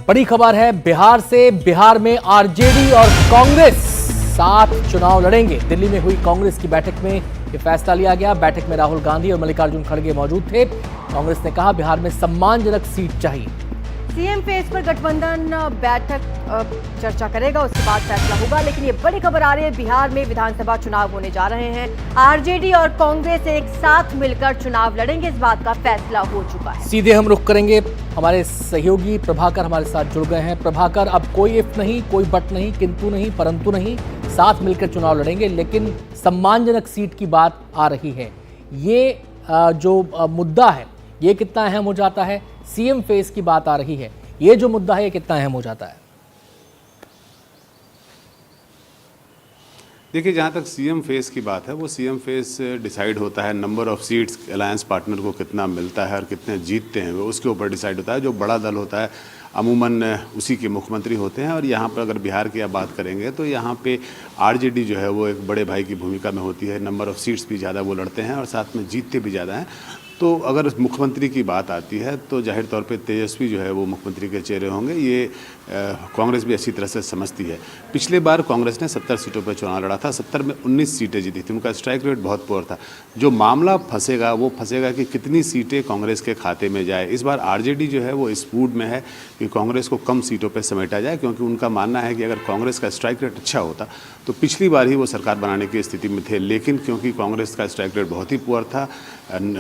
बड़ी खबर है बिहार से। बिहार में आरजेडी और कांग्रेस साथ चुनाव लड़ेंगे। दिल्ली में हुई कांग्रेस की बैठक में यह फैसला लिया गया। बैठक में राहुल गांधी और मल्लिकार्जुन खड़गे मौजूद थे। कांग्रेस ने कहा बिहार में सम्मानजनक सीट चाहिए। सीएम फेस पर गठबंधन बैठक चर्चा करेगा, उसके बाद फैसला होगा। लेकिन ये बड़ी खबर आ रही है, बिहार में विधानसभा चुनाव होने जा रहे हैं। आरजेडी और कांग्रेस एक साथ मिलकर चुनाव लड़ेंगे, इस बात का फैसला हो चुका है। सीधे हम रुख करेंगे, हमारे सहयोगी प्रभाकर हमारे साथ जुड़ गए हैं। प्रभाकर, अब कोई इफ नहीं, कोई बट नहीं, किंतु नहीं, परंतु नहीं, साथ मिलकर चुनाव लड़ेंगे। लेकिन सम्मानजनक सीट की बात आ रही है। ये जो मुद्दा है ये कितना अहम हो जाता है? सीएम फेस की बात आ रही है, ये जो मुद्दा है ये कितना अहम हो जाता है? देखिए, जहाँ तक सीएम फेस की बात है, वो सीएम फेस डिसाइड होता है number of seats alliance partner को कितना मिलता है और कितने जीतते हैं, वो उसके ऊपर डिसाइड होता है। जो बड़ा दल होता है अमूमन उसी के मुख्यमंत्री होते हैं। और यहाँ पर अगर बिहार की आप बात करेंगे तो यहाँ पे आरजेडी जो है वो एक बड़े भाई की भूमिका में होती है। नंबर ऑफ सीट्स भी ज़्यादा वो लड़ते हैं और साथ में जीतते भी ज़्यादा हैं। तो अगर मुख्यमंत्री की बात आती है तो जाहिर तौर पे तेजस्वी जो है वो मुख्यमंत्री के चेहरे होंगे। ये कांग्रेस भी अच्छी तरह से समझती है। पिछले बार कांग्रेस ने 70 सीटों पर चुनाव लड़ा था, 70 में 19 सीटें जीती थी। उनका स्ट्राइक रेट बहुत पुअर था। जो मामला फंसेगा वो फंसेगा कि कितनी सीटें कांग्रेस के खाते में जाए। इस बार आरजेडी जो है वो इस मूड में है कि कांग्रेस को कम सीटों पर समेटा जाए, क्योंकि उनका मानना है कि अगर कांग्रेस का स्ट्राइक रेट अच्छा होता तो पिछली बार ही वो सरकार बनाने की स्थिति में थे। लेकिन क्योंकि कांग्रेस का स्ट्राइक रेट बहुत ही पुअर था,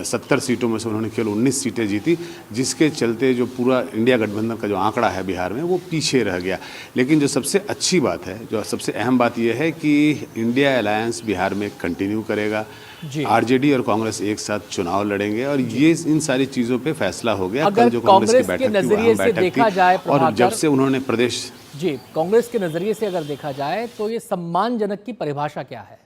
70 सीटों में से उन्होंने केवल 19 सीटें जीती, जिसके चलते जो पूरा इंडिया गठबंधन का जो आंकड़ा है बिहार में वो पीछे रह गया। लेकिन जो सबसे अच्छी बात है, जो सबसे अहम बात यह है कि इंडिया अलायंस बिहार में कंटिन्यू करेगा। आरजेडी और कांग्रेस एक साथ चुनाव लड़ेंगे और ये इन सारी चीज़ों पे फैसला हो गया। अगर जो कांग्रेस की बैठक के नजरिए से देखा जाए और जब से उन्होंने प्रदेश कांग्रेस के नजरिए से अगर देखा जाए तो ये सम्मानजनक की परिभाषा क्या है?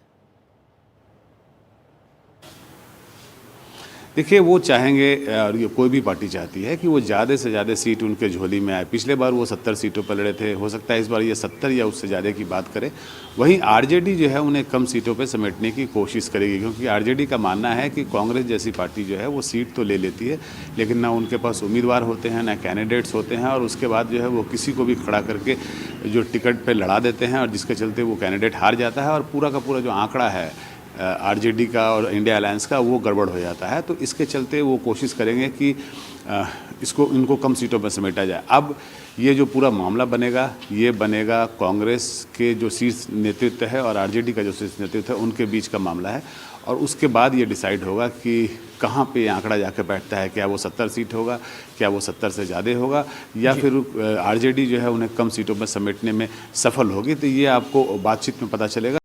देखिए, वो चाहेंगे और ये कोई भी पार्टी चाहती है कि वो ज़्यादा से ज़्यादा सीट उनके झोली में आए। पिछले बार वो 70 सीटों पर लड़े थे, हो सकता है इस बार ये 70 या उससे ज़्यादा की बात करें। वहीं आरजेडी जो है उन्हें कम सीटों पर समेटने की कोशिश करेगी, क्योंकि आरजेडी का मानना है कि कांग्रेस जैसी पार्टी जो है वो सीट तो ले लेती है, लेकिन ना उनके पास उम्मीदवार होते हैं, ना कैंडिडेट्स होते हैं। और उसके बाद जो है वो किसी को भी खड़ा करके जो टिकट पर लड़ा देते हैं, और जिसके चलते वो कैंडिडेट हार जाता है और पूरा का पूरा जो आंकड़ा है आरजेडी का और इंडिया अलायंस का वो गड़बड़ हो जाता है। तो इसके चलते वो कोशिश करेंगे कि इनको कम सीटों पर समेटा जाए। अब ये जो पूरा मामला बनेगा, ये बनेगा कांग्रेस के जो शीर्ष नेतृत्व है और आरजेडी का जो शीर्ष नेतृत्व है उनके बीच का मामला है। और उसके बाद ये डिसाइड होगा कि कहाँ पे आंकड़ा जाकर बैठता है। क्या वो 70 सीट होगा, क्या वो 70 से ज़्यादा होगा, या फिर आरजेडी जो है उन्हें कम सीटों पर समेटने में सफल होगी। तो ये आपको बातचीत में पता चलेगा।